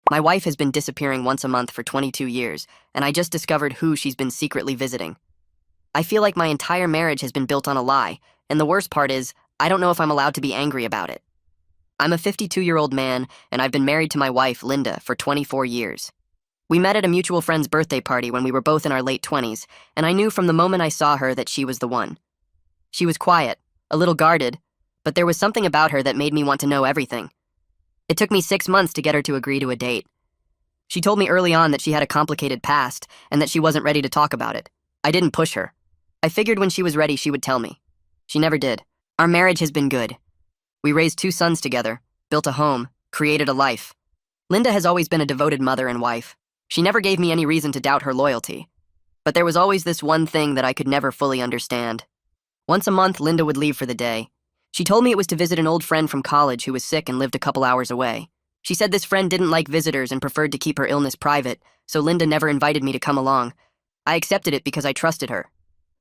My wife has been disappearing once a month for 22 years, and I just discovered who she's been secretly visiting. I feel like my entire marriage has been built on a lie, and the worst part is, I don't know if I'm allowed to be angry about it. I'm a 52-year-old man, and I've been married to my wife, Linda, for 24 years. We met at a mutual friend's birthday party when we were both in our late 20s, and I knew from the moment I saw her that she was the one. She was quiet, a little guarded, but there was something about her that made me want to know everything. It took me 6 months to get her to agree to a date. She told me early on that she had a complicated past and that she wasn't ready to talk about it. I didn't push her. I figured when she was ready, she would tell me. She never did. Our marriage has been good. We raised 2 sons together, built a home, created a life. Linda has always been a devoted mother and wife. She never gave me any reason to doubt her loyalty. But there was always this one thing that I could never fully understand. Once a month, Linda would leave for the day. She told me it was to visit an old friend from college who was sick and lived a couple hours away. She said this friend didn't like visitors and preferred to keep her illness private, so Linda never invited me to come along. I accepted it because I trusted her.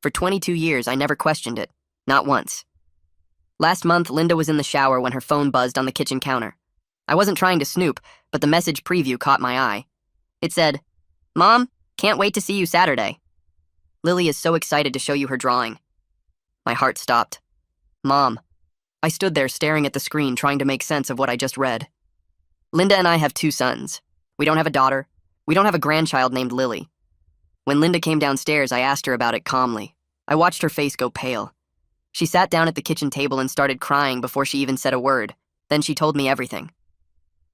For 22 years, I never questioned it. Not once. Last month, Linda was in the shower when her phone buzzed on the kitchen counter. I wasn't trying to snoop, but the message preview caught my eye. It said, "Mom, can't wait to see you Saturday. Lily is so excited to show you her drawing." My heart stopped. Mom. I stood there staring at the screen trying to make sense of what I just read. Linda and I have 2 sons. We don't have a daughter. We don't have a grandchild named Lily. When Linda came downstairs, I asked her about it calmly. I watched her face go pale. She sat down at the kitchen table and started crying before she even said a word. Then she told me everything.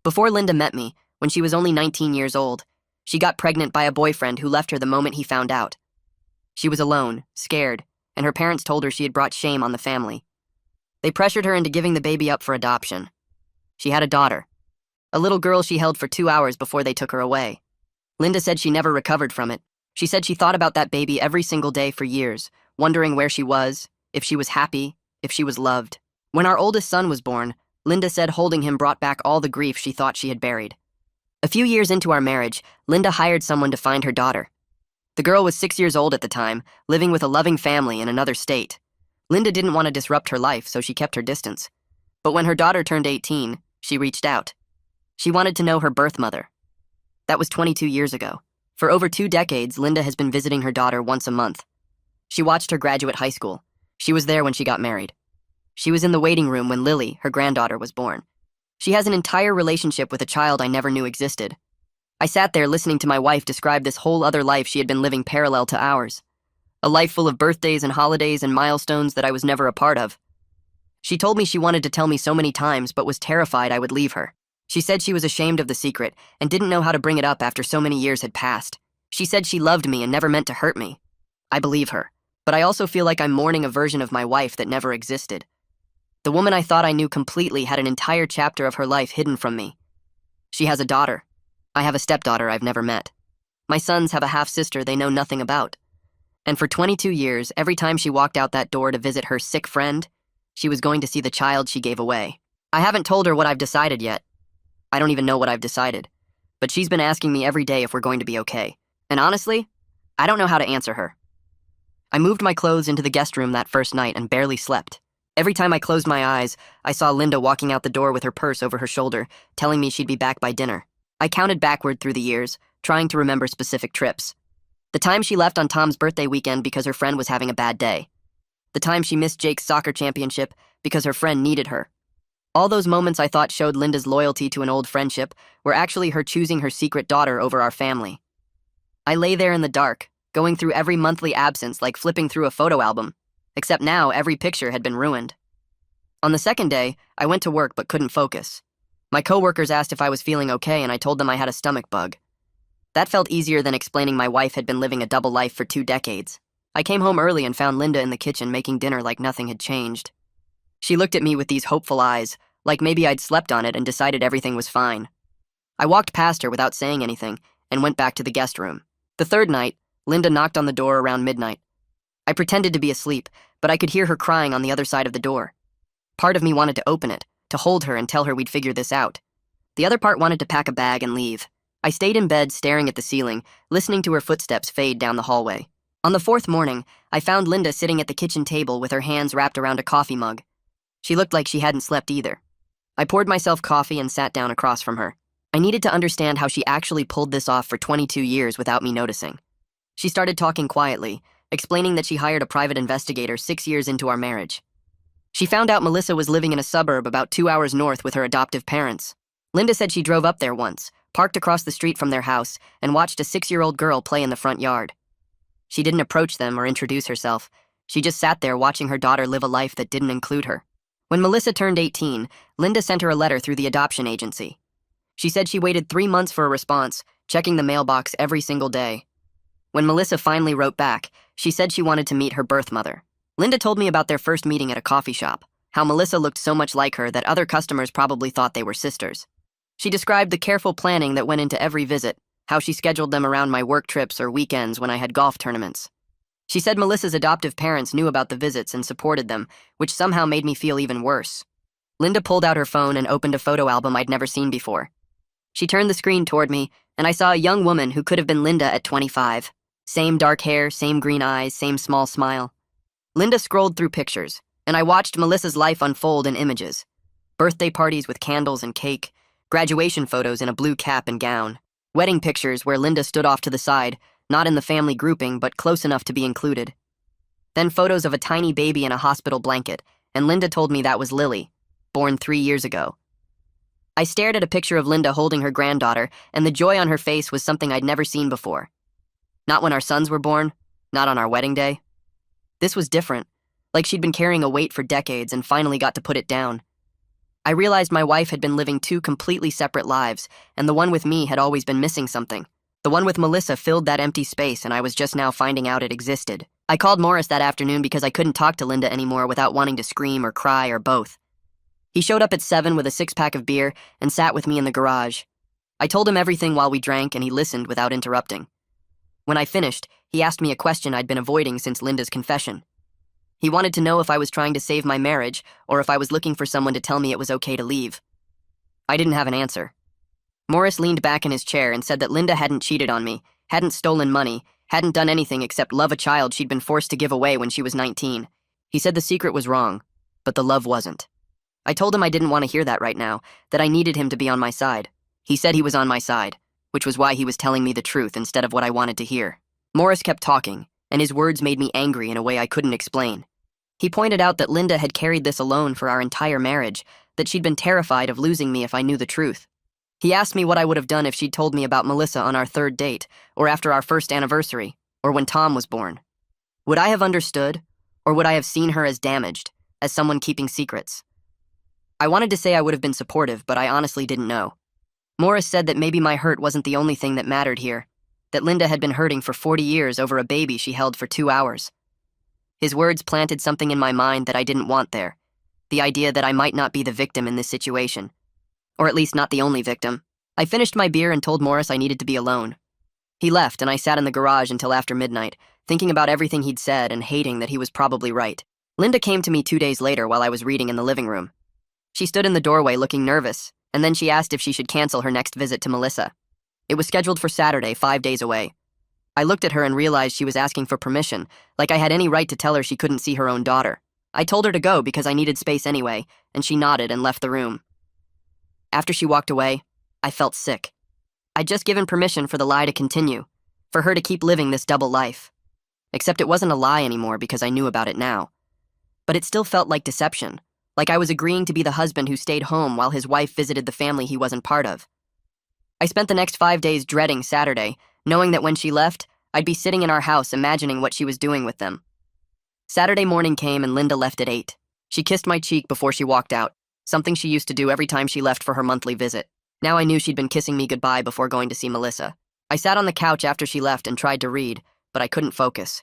Before Linda met me, when she was only 19 years old, she got pregnant by a boyfriend who left her the moment he found out. She was alone, scared, and her parents told her she had brought shame on the family. They pressured her into giving the baby up for adoption. She had a daughter, a little girl she held for 2 hours before they took her away. Linda said she never recovered from it. She said she thought about that baby every single day for years, wondering where she was, if she was happy, if she was loved. When our oldest son was born, Linda said holding him brought back all the grief she thought she had buried. A few years into our marriage, Linda hired someone to find her daughter. The girl was 6 years old at the time, living with a loving family in another state. Linda didn't want to disrupt her life, so she kept her distance. But when her daughter turned 18, she reached out. She wanted to know her birth mother. That was 22 years ago. For over 2 decades, Linda has been visiting her daughter once a month. She watched her graduate high school. She was there when she got married. She was in the waiting room when Lily, her granddaughter, was born. She has an entire relationship with a child I never knew existed. I sat there listening to my wife describe this whole other life she had been living parallel to ours. A life full of birthdays and holidays and milestones that I was never a part of. She told me she wanted to tell me so many times but was terrified I would leave her. She said she was ashamed of the secret and didn't know how to bring it up after so many years had passed. She said she loved me and never meant to hurt me. I believe her, but I also feel like I'm mourning a version of my wife that never existed. The woman I thought I knew completely had an entire chapter of her life hidden from me. She has a daughter. I have a stepdaughter I've never met. My sons have a half-sister they know nothing about. And for 22 years, every time she walked out that door to visit her sick friend, she was going to see the child she gave away. I haven't told her what I've decided yet. I don't even know what I've decided. But she's been asking me every day if we're going to be okay. And honestly, I don't know how to answer her. I moved my clothes into the guest room that first night and barely slept. Every time I closed my eyes, I saw Linda walking out the door with her purse over her shoulder, telling me she'd be back by dinner. I counted backward through the years, trying to remember specific trips. The time she left on Tom's birthday weekend because her friend was having a bad day. The time she missed Jake's soccer championship because her friend needed her. All those moments I thought showed Linda's loyalty to an old friendship were actually her choosing her secret daughter over our family. I lay there in the dark, going through every monthly absence like flipping through a photo album, except now every picture had been ruined. On the second day, I went to work but couldn't focus. My coworkers asked if I was feeling okay and I told them I had a stomach bug. That felt easier than explaining my wife had been living a double life for 2 decades. I came home early and found Linda in the kitchen making dinner like nothing had changed. She looked at me with these hopeful eyes, like maybe I'd slept on it and decided everything was fine. I walked past her without saying anything and went back to the guest room. The third night, Linda knocked on the door around midnight. I pretended to be asleep, but I could hear her crying on the other side of the door. Part of me wanted to open it, to hold her and tell her we'd figure this out. The other part wanted to pack a bag and leave. I stayed in bed staring at the ceiling, listening to her footsteps fade down the hallway. On the 4th morning, I found Linda sitting at the kitchen table with her hands wrapped around a coffee mug. She looked like she hadn't slept either. I poured myself coffee and sat down across from her. I needed to understand how she actually pulled this off for 22 years without me noticing. She started talking quietly, explaining that she hired a private investigator 6 years into our marriage. She found out Melissa was living in a suburb about 2 hours north with her adoptive parents. Linda said she drove up there once, parked across the street from their house, and watched a 6-year-old girl play in the front yard. She didn't approach them or introduce herself. She just sat there watching her daughter live a life that didn't include her. When Melissa turned 18, Linda sent her a letter through the adoption agency. She said she waited 3 months for a response, checking the mailbox every single day. When Melissa finally wrote back, she said she wanted to meet her birth mother. Linda told me about their first meeting at a coffee shop, how Melissa looked so much like her that other customers probably thought they were sisters. She described the careful planning that went into every visit, how she scheduled them around my work trips or weekends when I had golf tournaments. She said Melissa's adoptive parents knew about the visits and supported them, which somehow made me feel even worse. Linda pulled out her phone and opened a photo album I'd never seen before. She turned the screen toward me, and I saw a young woman who could have been Linda at 25. Same dark hair, same green eyes, same small smile. Linda scrolled through pictures, and I watched Melissa's life unfold in images. Birthday parties with candles and cake, graduation photos in a blue cap and gown, wedding pictures where Linda stood off to the side, not in the family grouping, but close enough to be included. Then photos of a tiny baby in a hospital blanket, and Linda told me that was Lily, born 3 years ago. I stared at a picture of Linda holding her granddaughter, and the joy on her face was something I'd never seen before. Not when our sons were born, not on our wedding day. This was different, like she'd been carrying a weight for decades and finally got to put it down. I realized my wife had been living 2 completely separate lives, and the one with me had always been missing something. The one with Melissa filled that empty space, and I was just now finding out it existed. I called Morris that afternoon because I couldn't talk to Linda anymore without wanting to scream or cry or both. He showed up at 7 with a 6-pack of beer and sat with me in the garage. I told him everything while we drank, and he listened without interrupting. When I finished, he asked me a question I'd been avoiding since Linda's confession. He wanted to know if I was trying to save my marriage or if I was looking for someone to tell me it was okay to leave. I didn't have an answer. Morris leaned back in his chair and said that Linda hadn't cheated on me, hadn't stolen money, hadn't done anything except love a child she'd been forced to give away when she was 19. He said the secret was wrong, but the love wasn't. I told him I didn't want to hear that right now, that I needed him to be on my side. He said he was on my side, which was why he was telling me the truth instead of what I wanted to hear. Morris kept talking, and his words made me angry in a way I couldn't explain. He pointed out that Linda had carried this alone for our entire marriage, that she'd been terrified of losing me if I knew the truth. He asked me what I would have done if she'd told me about Melissa on our 3rd date, or after our 1st anniversary, or when Tom was born. Would I have understood, or would I have seen her as damaged, as someone keeping secrets? I wanted to say I would have been supportive, but I honestly didn't know. Morris said that maybe my hurt wasn't the only thing that mattered here, that Linda had been hurting for 40 years over a baby she held for 2 hours. His words planted something in my mind that I didn't want there, the idea that I might not be the victim in this situation. Or at least not the only victim. I finished my beer and told Morris I needed to be alone. He left, and I sat in the garage until after midnight, thinking about everything he'd said and hating that he was probably right. Linda came to me 2 days later while I was reading in the living room. She stood in the doorway looking nervous, and then she asked if she should cancel her next visit to Melissa. It was scheduled for Saturday, 5 days away. I looked at her and realized she was asking for permission, like I had any right to tell her she couldn't see her own daughter. I told her to go because I needed space anyway, and she nodded and left the room. After she walked away, I felt sick. I'd just given permission for the lie to continue, for her to keep living this double life. Except it wasn't a lie anymore because I knew about it now. But it still felt like deception, like I was agreeing to be the husband who stayed home while his wife visited the family he wasn't part of. I spent the next 5 days dreading Saturday, knowing that when she left, I'd be sitting in our house imagining what she was doing with them. Saturday morning came and Linda left at 8. She kissed my cheek before she walked out, something she used to do every time she left for her monthly visit. Now I knew she'd been kissing me goodbye before going to see Melissa. I sat on the couch after she left and tried to read, but I couldn't focus.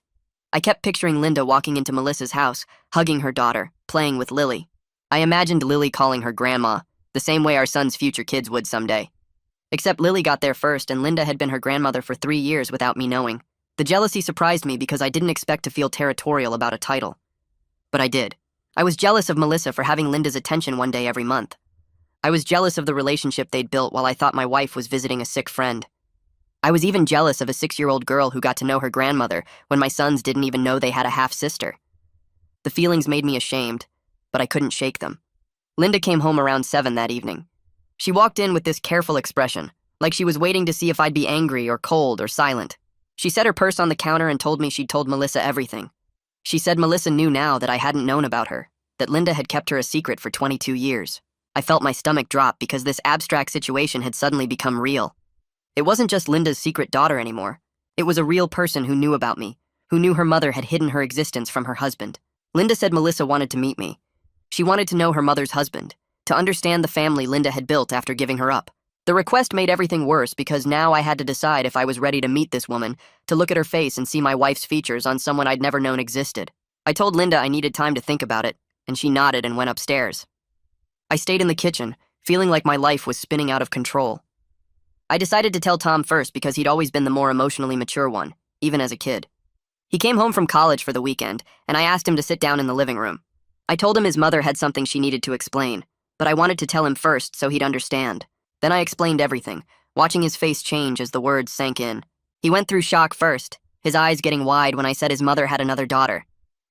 I kept picturing Linda walking into Melissa's house, hugging her daughter, playing with Lily. I imagined Lily calling her grandma, the same way our son's future kids would someday. Except Lily got there first and Linda had been her grandmother for 3 years without me knowing. The jealousy surprised me because I didn't expect to feel territorial about a title. But I did. I was jealous of Melissa for having Linda's attention one day every month. I was jealous of the relationship they'd built while I thought my wife was visiting a sick friend. I was even jealous of a 6-year-old girl who got to know her grandmother when my sons didn't even know they had a half-sister. The feelings made me ashamed, but I couldn't shake them. Linda came home around 7 that evening. She walked in with this careful expression, like she was waiting to see if I'd be angry or cold or silent. She set her purse on the counter and told me she'd told Melissa everything. She said Melissa knew now that I hadn't known about her, that Linda had kept her a secret for 22 years. I felt my stomach drop because this abstract situation had suddenly become real. It wasn't just Linda's secret daughter anymore. It was a real person who knew about me, who knew her mother had hidden her existence from her husband. Linda said Melissa wanted to meet me. She wanted to know her mother's husband, to understand the family Linda had built after giving her up. The request made everything worse because now I had to decide if I was ready to meet this woman, to look at her face and see my wife's features on someone I'd never known existed. I told Linda I needed time to think about it, and she nodded and went upstairs. I stayed in the kitchen, feeling like my life was spinning out of control. I decided to tell Tom first because he'd always been the more emotionally mature one, even as a kid. He came home from college for the weekend, and I asked him to sit down in the living room. I told him his mother had something she needed to explain, but I wanted to tell him first so he'd understand. Then I explained everything, watching his face change as the words sank in. He went through shock first, his eyes getting wide when I said his mother had another daughter.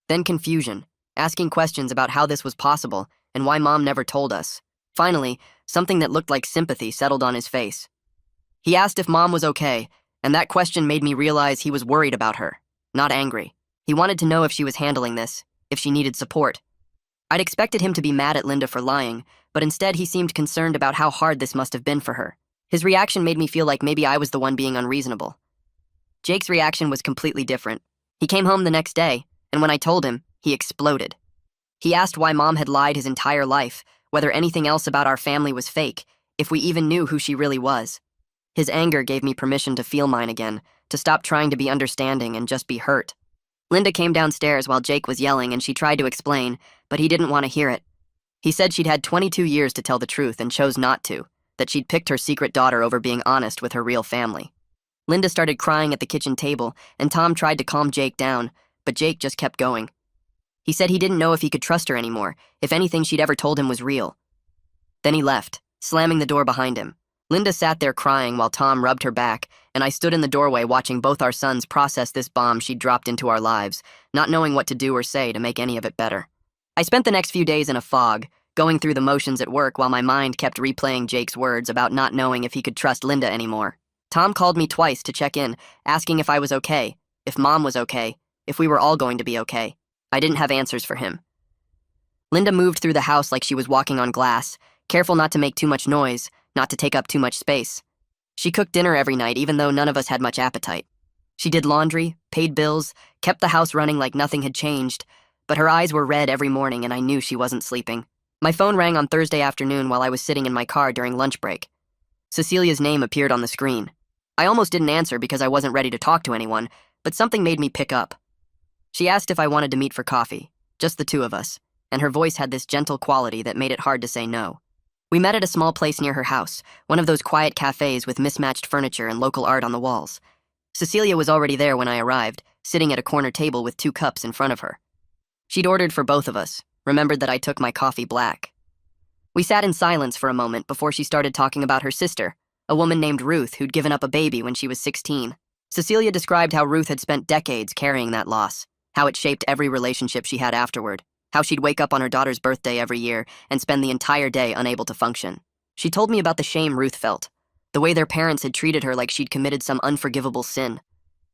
Then confusion, asking questions about how this was possible and why Mom never told us. Finally, something that looked like sympathy settled on his face. He asked if Mom was okay, and that question made me realize he was worried about her, not angry. He wanted to know if she was handling this, if she needed support. I'd expected him to be mad at Linda for lying, but instead he seemed concerned about how hard this must have been for her. His reaction made me feel like maybe I was the one being unreasonable. Jake's reaction was completely different. He came home the next day, and when I told him, he exploded. He asked why Mom had lied his entire life, whether anything else about our family was fake, if we even knew who she really was. His anger gave me permission to feel mine again, to stop trying to be understanding and just be hurt. Linda came downstairs while Jake was yelling and she tried to explain, but he didn't want to hear it. He said she'd had 22 years to tell the truth and chose not to, that she'd picked her secret daughter over being honest with her real family. Linda started crying at the kitchen table, and Tom tried to calm Jake down, but Jake just kept going. He said he didn't know if he could trust her anymore, if anything she'd ever told him was real. Then he left, slamming the door behind him. Linda sat there crying while Tom rubbed her back, and I stood in the doorway watching both our sons process this bomb she'd dropped into our lives, not knowing what to do or say to make any of it better. I spent the next few days in a fog, going through the motions at work while my mind kept replaying Jake's words about not knowing if he could trust Linda anymore. Tom called me twice to check in, asking if I was okay, if Mom was okay, if we were all going to be okay. I didn't have answers for him. Linda moved through the house like she was walking on glass, careful not to make too much noise, not to take up too much space. She cooked dinner every night even though none of us had much appetite. She did laundry, paid bills, kept the house running like nothing had changed, but her eyes were red every morning and I knew she wasn't sleeping. My phone rang on Thursday afternoon while I was sitting in my car during lunch break. Cecilia's name appeared on the screen. I almost didn't answer because I wasn't ready to talk to anyone, but something made me pick up. She asked if I wanted to meet for coffee, just the two of us, and her voice had this gentle quality that made it hard to say no. We met at a small place near her house, one of those quiet cafes with mismatched furniture and local art on the walls. Cecilia was already there when I arrived, sitting at a corner table with 2 cups in front of her. She'd ordered for both of us, remembered that I took my coffee black. We sat in silence for a moment before she started talking about her sister, a woman named Ruth who'd given up a baby when she was 16. Cecilia described how Ruth had spent decades carrying that loss, how it shaped every relationship she had afterward, how she'd wake up on her daughter's birthday every year and spend the entire day unable to function. She told me about the shame Ruth felt, the way their parents had treated her like she'd committed some unforgivable sin,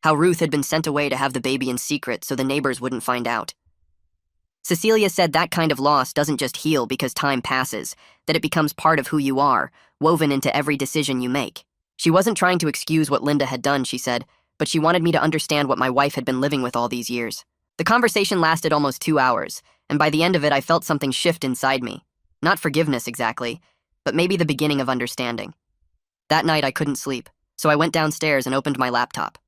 how Ruth had been sent away to have the baby in secret so the neighbors wouldn't find out. Cecilia said that kind of loss doesn't just heal because time passes, that it becomes part of who you are, woven into every decision you make. She wasn't trying to excuse what Linda had done, she said, but she wanted me to understand what my wife had been living with all these years. The conversation lasted almost 2 hours, and by the end of it I felt something shift inside me. Not forgiveness exactly, but maybe the beginning of understanding. That night I couldn't sleep, so I went downstairs and opened my laptop.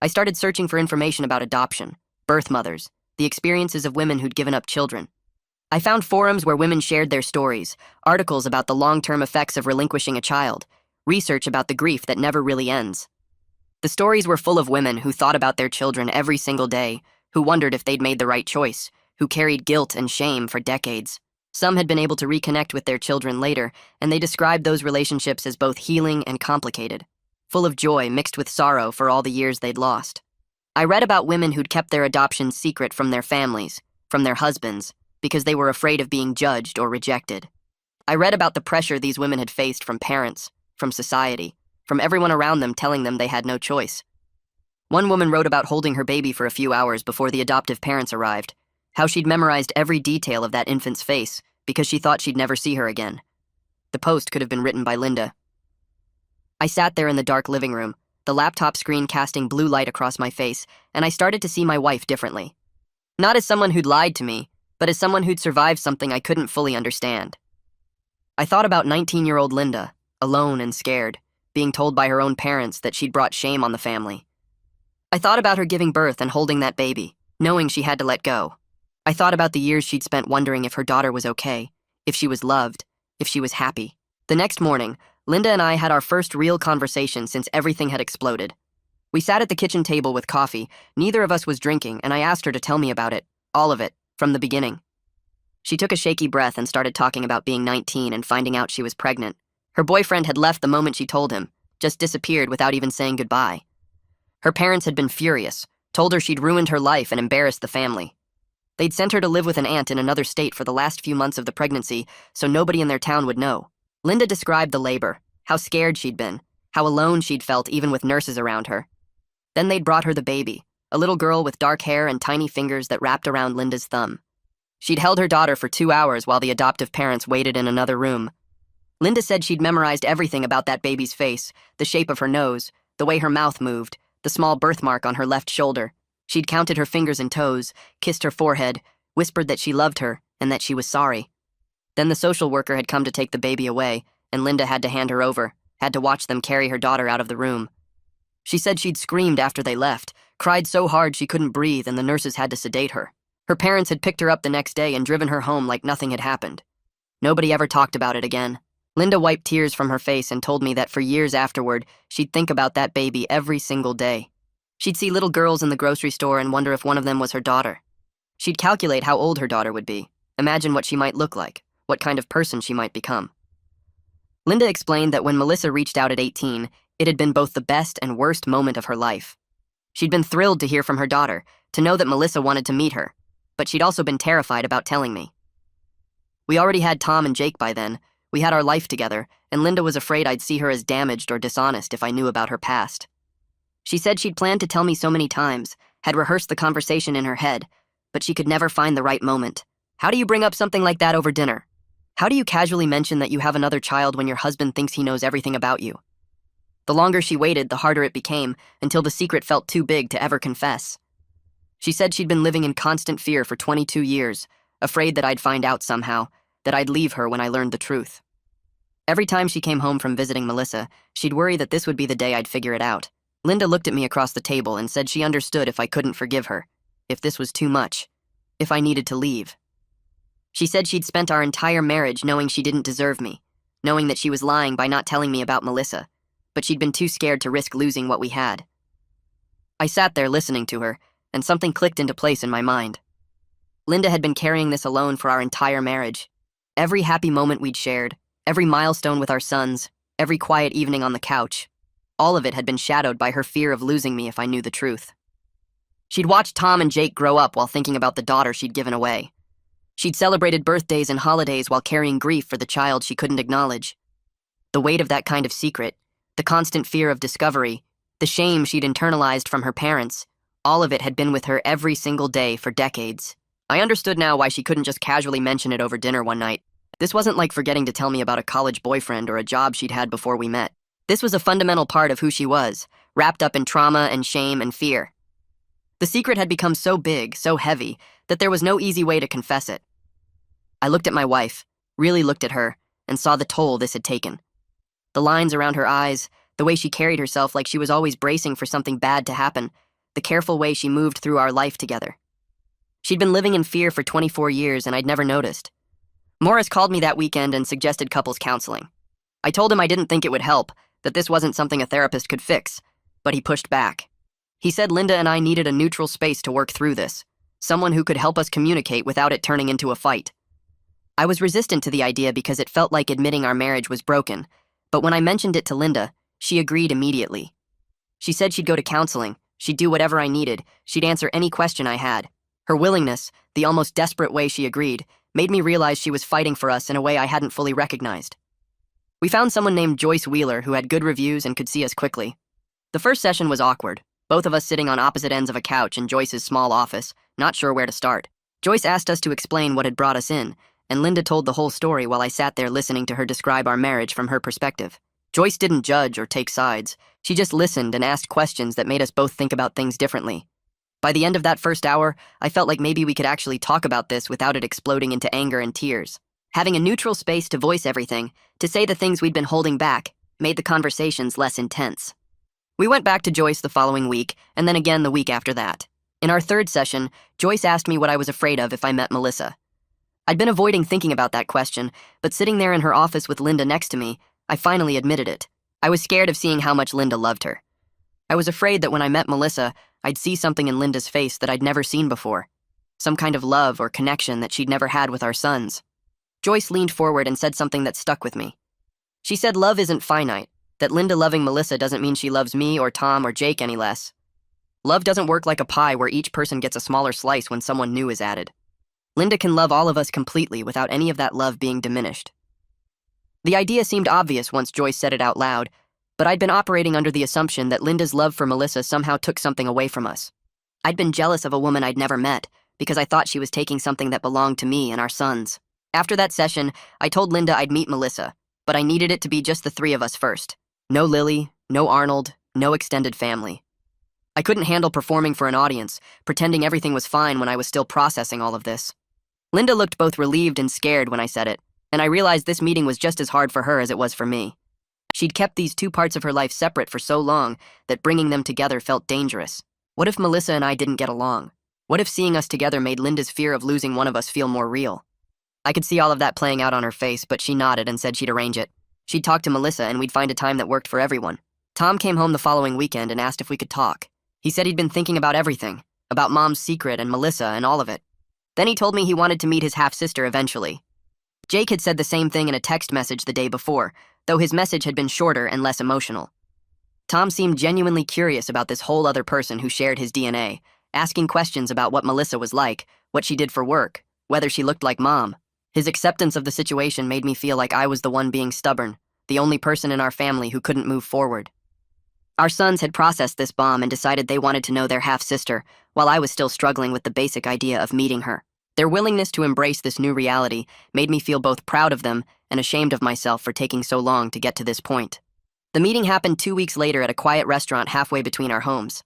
I started searching for information about adoption, birth mothers, the experiences of women who'd given up children. I found forums where women shared their stories, articles about the long-term effects of relinquishing a child, research about the grief that never really ends. The stories were full of women who thought about their children every single day, who wondered if they'd made the right choice, who carried guilt and shame for decades. Some had been able to reconnect with their children later, and they described those relationships as both healing and complicated, full of joy mixed with sorrow for all the years they'd lost. I read about women who'd kept their adoptions secret from their families, from their husbands, because they were afraid of being judged or rejected. I read about the pressure these women had faced from parents, from society, from everyone around them telling them they had no choice. One woman wrote about holding her baby for a few hours before the adoptive parents arrived, how she'd memorized every detail of that infant's face because she thought she'd never see her again. The post could have been written by Linda. I sat there in the dark living room, the laptop screen casting blue light across my face, and I started to see my wife differently. Not as someone who'd lied to me, but as someone who'd survived something I couldn't fully understand. I thought about 19-year-old Linda, alone and scared, being told by her own parents that she'd brought shame on the family. I thought about her giving birth and holding that baby, knowing she had to let go. I thought about the years she'd spent wondering if her daughter was okay, if she was loved, if she was happy. The next morning, Linda and I had our first real conversation since everything had exploded. We sat at the kitchen table with coffee, neither of us was drinking, and I asked her to tell me about it, all of it, from the beginning. She took a shaky breath and started talking about being 19 and finding out she was pregnant. Her boyfriend had left the moment she told him, just disappeared without even saying goodbye. Her parents had been furious, told her she'd ruined her life and embarrassed the family. They'd sent her to live with an aunt in another state for the last few months of the pregnancy so nobody in their town would know. Linda described the labor, how scared she'd been, how alone she'd felt even with nurses around her. Then they'd brought her the baby, a little girl with dark hair and tiny fingers that wrapped around Linda's thumb. She'd held her daughter for 2 hours while the adoptive parents waited in another room. Linda said she'd memorized everything about that baby's face, the shape of her nose, the way her mouth moved, the small birthmark on her left shoulder. She'd counted her fingers and toes, kissed her forehead, whispered that she loved her and that she was sorry. Then the social worker had come to take the baby away, and Linda had to hand her over, had to watch them carry her daughter out of the room. She said she'd screamed after they left, cried so hard she couldn't breathe and the nurses had to sedate her. Her parents had picked her up the next day and driven her home like nothing had happened. Nobody ever talked about it again. Linda wiped tears from her face and told me that for years afterward, she'd think about that baby every single day. She'd see little girls in the grocery store and wonder if one of them was her daughter. She'd calculate how old her daughter would be, imagine what she might look like, what kind of person she might become. Linda explained that when Melissa reached out at 18, it had been both the best and worst moment of her life. She'd been thrilled to hear from her daughter, to know that Melissa wanted to meet her, but she'd also been terrified about telling me. We already had Tom and Jake by then, we had our life together, and Linda was afraid I'd see her as damaged or dishonest if I knew about her past. She said she'd planned to tell me so many times, had rehearsed the conversation in her head, but she could never find the right moment. How do you bring up something like that over dinner? How do you casually mention that you have another child when your husband thinks he knows everything about you? The longer she waited, the harder it became, until the secret felt too big to ever confess. She said she'd been living in constant fear for 22 years, afraid that I'd find out somehow, that I'd leave her when I learned the truth. Every time she came home from visiting Melissa, she'd worry that this would be the day I'd figure it out. Linda looked at me across the table and said she understood if I couldn't forgive her, if this was too much, if I needed to leave. She said she'd spent our entire marriage knowing she didn't deserve me, knowing that she was lying by not telling me about Melissa, but she'd been too scared to risk losing what we had. I sat there listening to her, and something clicked into place in my mind. Linda had been carrying this alone for our entire marriage. Every happy moment we'd shared, every milestone with our sons, every quiet evening on the couch, all of it had been shadowed by her fear of losing me if I knew the truth. She'd watched Tom and Jake grow up while thinking about the daughter she'd given away. She'd celebrated birthdays and holidays while carrying grief for the child she couldn't acknowledge. The weight of that kind of secret, the constant fear of discovery, the shame she'd internalized from her parents, all of it had been with her every single day for decades. I understood now why she couldn't just casually mention it over dinner one night. This wasn't like forgetting to tell me about a college boyfriend or a job she'd had before we met. This was a fundamental part of who she was, wrapped up in trauma and shame and fear. The secret had become so big, so heavy, that there was no easy way to confess it. I looked at my wife, really looked at her, and saw the toll this had taken. The lines around her eyes, the way she carried herself like she was always bracing for something bad to happen, the careful way she moved through our life together. She'd been living in fear for 24 years and I'd never noticed. Morris called me that weekend and suggested couples counseling. I told him I didn't think it would help, that this wasn't something a therapist could fix, but he pushed back. He said Linda and I needed a neutral space to work through this, someone who could help us communicate without it turning into a fight. I was resistant to the idea because it felt like admitting our marriage was broken, but when I mentioned it to Linda, she agreed immediately. She said she'd go to counseling, she'd do whatever I needed, she'd answer any question I had. Her willingness, the almost desperate way she agreed, made me realize she was fighting for us in a way I hadn't fully recognized. We found someone named Joyce Wheeler who had good reviews and could see us quickly. The first session was awkward, both of us sitting on opposite ends of a couch in Joyce's small office, not sure where to start. Joyce asked us to explain what had brought us in, and Linda told the whole story while I sat there listening to her describe our marriage from her perspective. Joyce didn't judge or take sides. She just listened and asked questions that made us both think about things differently. By the end of that first hour, I felt like maybe we could actually talk about this without it exploding into anger and tears. Having a neutral space to voice everything, to say the things we'd been holding back, made the conversations less intense. We went back to Joyce the following week, and then again the week after that. In our third session, Joyce asked me what I was afraid of if I met Melissa. I'd been avoiding thinking about that question, but sitting there in her office with Linda next to me, I finally admitted it. I was scared of seeing how much Linda loved her. I was afraid that when I met Melissa, I'd see something in Linda's face that I'd never seen before. Some kind of love or connection that she'd never had with our sons. Joyce leaned forward and said something that stuck with me. She said love isn't finite, that Linda loving Melissa doesn't mean she loves me or Tom or Jake any less. Love doesn't work like a pie where each person gets a smaller slice when someone new is added. Linda can love all of us completely without any of that love being diminished. The idea seemed obvious once Joyce said it out loud, but I'd been operating under the assumption that Linda's love for Melissa somehow took something away from us. I'd been jealous of a woman I'd never met because I thought she was taking something that belonged to me and our sons. After that session, I told Linda I'd meet Melissa, but I needed it to be just the three of us first. No Lily, no Arnold, no extended family. I couldn't handle performing for an audience, pretending everything was fine when I was still processing all of this. Linda looked both relieved and scared when I said it, and I realized this meeting was just as hard for her as it was for me. She'd kept these two parts of her life separate for so long that bringing them together felt dangerous. What if Melissa and I didn't get along? What if seeing us together made Linda's fear of losing one of us feel more real? I could see all of that playing out on her face, but she nodded and said she'd arrange it. She'd talk to Melissa and we'd find a time that worked for everyone. Tom came home the following weekend and asked if we could talk. He said he'd been thinking about everything, about Mom's secret and Melissa and all of it. Then he told me he wanted to meet his half-sister eventually. Jake had said the same thing in a text message the day before, though his message had been shorter and less emotional. Tom seemed genuinely curious about this whole other person who shared his DNA, asking questions about what Melissa was like, what she did for work, whether she looked like Mom. His acceptance of the situation made me feel like I was the one being stubborn, the only person in our family who couldn't move forward. Our sons had processed this bomb and decided they wanted to know their half-sister, while I was still struggling with the basic idea of meeting her. Their willingness to embrace this new reality made me feel both proud of them and ashamed of myself for taking so long to get to this point. The meeting happened 2 weeks later at a quiet restaurant halfway between our homes.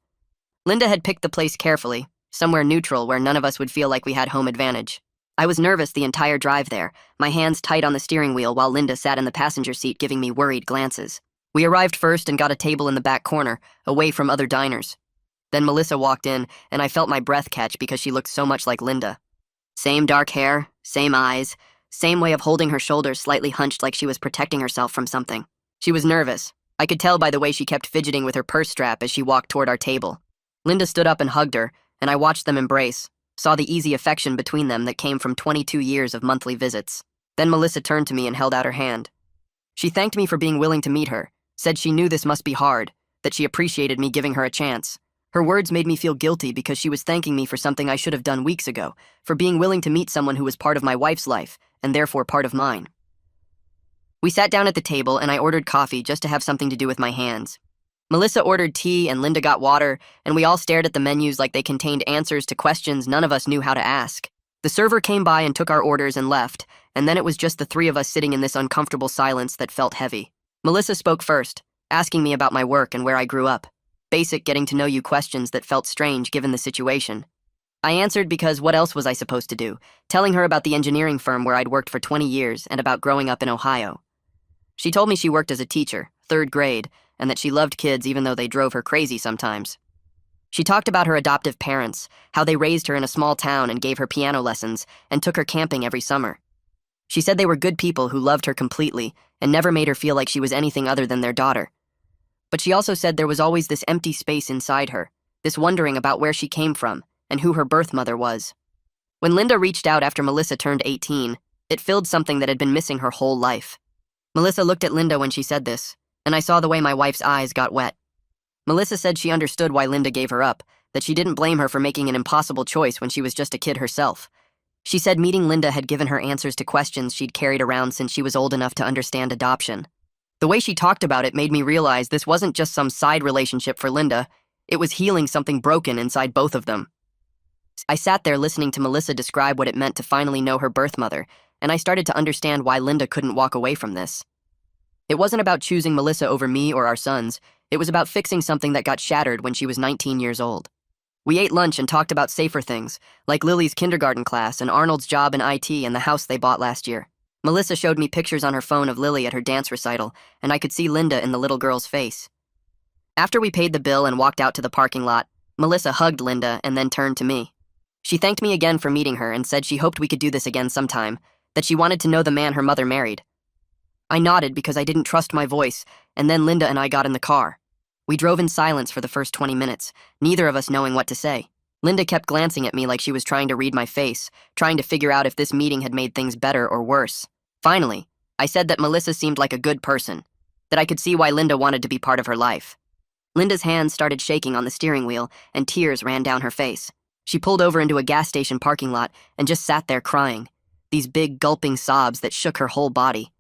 Linda had picked the place carefully, somewhere neutral where none of us would feel like we had home advantage. I was nervous the entire drive there, my hands tight on the steering wheel while Linda sat in the passenger seat giving me worried glances. We arrived first and got a table in the back corner, away from other diners. Then Melissa walked in, and I felt my breath catch because she looked so much like Linda. Same dark hair, same eyes, same way of holding her shoulders slightly hunched like she was protecting herself from something. She was nervous. I could tell by the way she kept fidgeting with her purse strap as she walked toward our table. Linda stood up and hugged her, and I watched them embrace, saw the easy affection between them that came from 22 years of monthly visits. Then Melissa turned to me and held out her hand. She thanked me for being willing to meet her, said she knew this must be hard, that she appreciated me giving her a chance. Her words made me feel guilty because she was thanking me for something I should have done weeks ago, for being willing to meet someone who was part of my wife's life, and therefore part of mine. We sat down at the table and I ordered coffee just to have something to do with my hands. Melissa ordered tea and Linda got water, and we all stared at the menus like they contained answers to questions none of us knew how to ask. The server came by and took our orders and left, and then it was just the three of us sitting in this uncomfortable silence that felt heavy. Melissa spoke first, asking me about my work and where I grew up. Basic getting-to-know-you questions that felt strange given the situation. I answered because what else was I supposed to do, telling her about the engineering firm where I'd worked for 20 years and about growing up in Ohio. She told me she worked as a teacher, 3rd grade, and that she loved kids even though they drove her crazy sometimes. She talked about her adoptive parents, how they raised her in a small town and gave her piano lessons and took her camping every summer. She said they were good people who loved her completely and never made her feel like she was anything other than their daughter. But she also said there was always this empty space inside her, this wondering about where she came from and who her birth mother was. When Linda reached out after Melissa turned 18, it filled something that had been missing her whole life. Melissa looked at Linda when she said this, and I saw the way my wife's eyes got wet. Melissa said she understood why Linda gave her up, that she didn't blame her for making an impossible choice when she was just a kid herself. She said meeting Linda had given her answers to questions she'd carried around since she was old enough to understand adoption. The way she talked about it made me realize this wasn't just some side relationship for Linda, it was healing something broken inside both of them. I sat there listening to Melissa describe what it meant to finally know her birth mother, and I started to understand why Linda couldn't walk away from this. It wasn't about choosing Melissa over me or our sons, it was about fixing something that got shattered when she was 19 years old. We ate lunch and talked about safer things, like Lily's kindergarten class and Arnold's job in IT and the house they bought last year. Melissa showed me pictures on her phone of Lily at her dance recital, and I could see Linda in the little girl's face. After we paid the bill and walked out to the parking lot, Melissa hugged Linda and then turned to me. She thanked me again for meeting her and said she hoped we could do this again sometime, that she wanted to know the man her mother married. I nodded because I didn't trust my voice, and then Linda and I got in the car. We drove in silence for the first 20 minutes, neither of us knowing what to say. Linda kept glancing at me like she was trying to read my face, trying to figure out if this meeting had made things better or worse. Finally, I said that Melissa seemed like a good person, that I could see why Linda wanted to be part of her life. Linda's hands started shaking on the steering wheel, and tears ran down her face. She pulled over into a gas station parking lot and just sat there crying, these big gulping sobs that shook her whole body.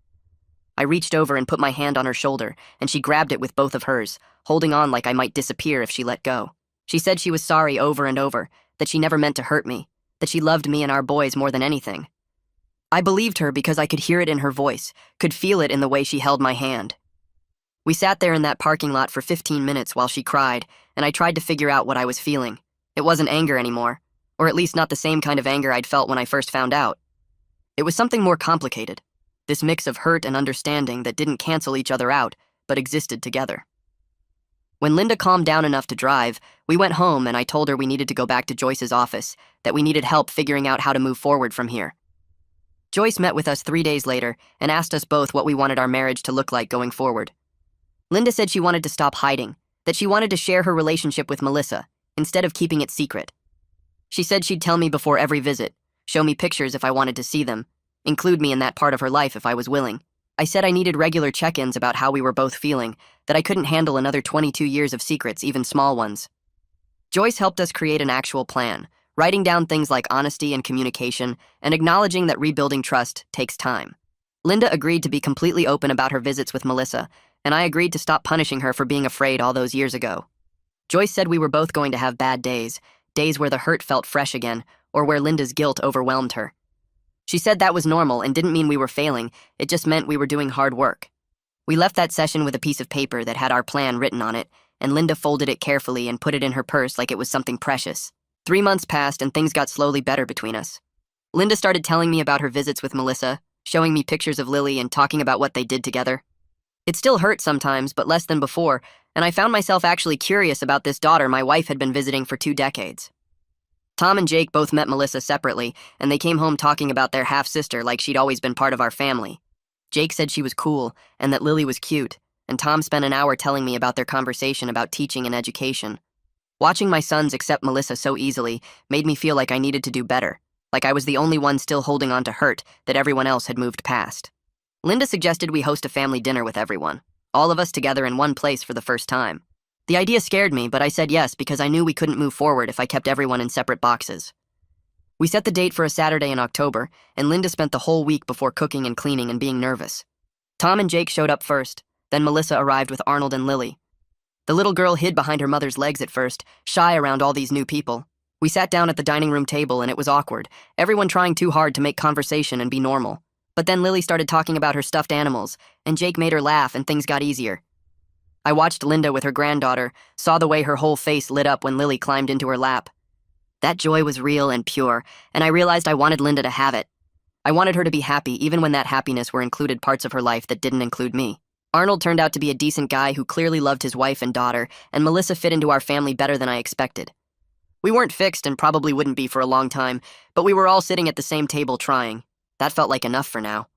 I reached over and put my hand on her shoulder, and she grabbed it with both of hers, holding on like I might disappear if she let go. She said she was sorry over and over, that she never meant to hurt me, that she loved me and our boys more than anything. I believed her because I could hear it in her voice, could feel it in the way she held my hand. We sat there in that parking lot for 15 minutes while she cried, and I tried to figure out what I was feeling. It wasn't anger anymore, or at least not the same kind of anger I'd felt when I first found out. It was something more complicated, this mix of hurt and understanding that didn't cancel each other out, but existed together. When Linda calmed down enough to drive, we went home and I told her we needed to go back to Joyce's office, that we needed help figuring out how to move forward from here. Joyce met with us 3 days later and asked us both what we wanted our marriage to look like going forward. Linda said she wanted to stop hiding, that she wanted to share her relationship with Melissa, instead of keeping it secret. She said she'd tell me before every visit, show me pictures if I wanted to see them, include me in that part of her life if I was willing. I said I needed regular check-ins about how we were both feeling, that I couldn't handle another 22 years of secrets, even small ones. Joyce helped us create an actual plan, writing down things like honesty and communication, and acknowledging that rebuilding trust takes time. Linda agreed to be completely open about her visits with Melissa, and I agreed to stop punishing her for being afraid all those years ago. Joyce said we were both going to have bad days, days where the hurt felt fresh again, or where Linda's guilt overwhelmed her. She said that was normal and didn't mean we were failing, it just meant we were doing hard work. We left that session with a piece of paper that had our plan written on it, and Linda folded it carefully and put it in her purse like it was something precious. 3 months passed and things got slowly better between us. Linda started telling me about her visits with Melissa, showing me pictures of Lily and talking about what they did together. It still hurt sometimes, but less than before, and I found myself actually curious about this daughter my wife had been visiting for 2 decades. Tom and Jake both met Melissa separately, and they came home talking about their half-sister like she'd always been part of our family. Jake said she was cool, and that Lily was cute, and Tom spent an hour telling me about their conversation about teaching and education. Watching my sons accept Melissa so easily made me feel like I needed to do better, like I was the only one still holding on to hurt that everyone else had moved past. Linda suggested we host a family dinner with everyone, all of us together in one place for the first time. The idea scared me, but I said yes because I knew we couldn't move forward if I kept everyone in separate boxes. We set the date for a Saturday in October, and Linda spent the whole week before cooking and cleaning and being nervous. Tom and Jake showed up first, then Melissa arrived with Arnold and Lily. The little girl hid behind her mother's legs at first, shy around all these new people. We sat down at the dining room table and it was awkward, everyone trying too hard to make conversation and be normal. But then Lily started talking about her stuffed animals, and Jake made her laugh and things got easier. I watched Linda with her granddaughter, saw the way her whole face lit up when Lily climbed into her lap. That joy was real and pure, and I realized I wanted Linda to have it. I wanted her to be happy even when that happiness were included parts of her life that didn't include me. Arnold turned out to be a decent guy who clearly loved his wife and daughter, and Melissa fit into our family better than I expected. We weren't fixed and probably wouldn't be for a long time, but we were all sitting at the same table trying. That felt like enough for now.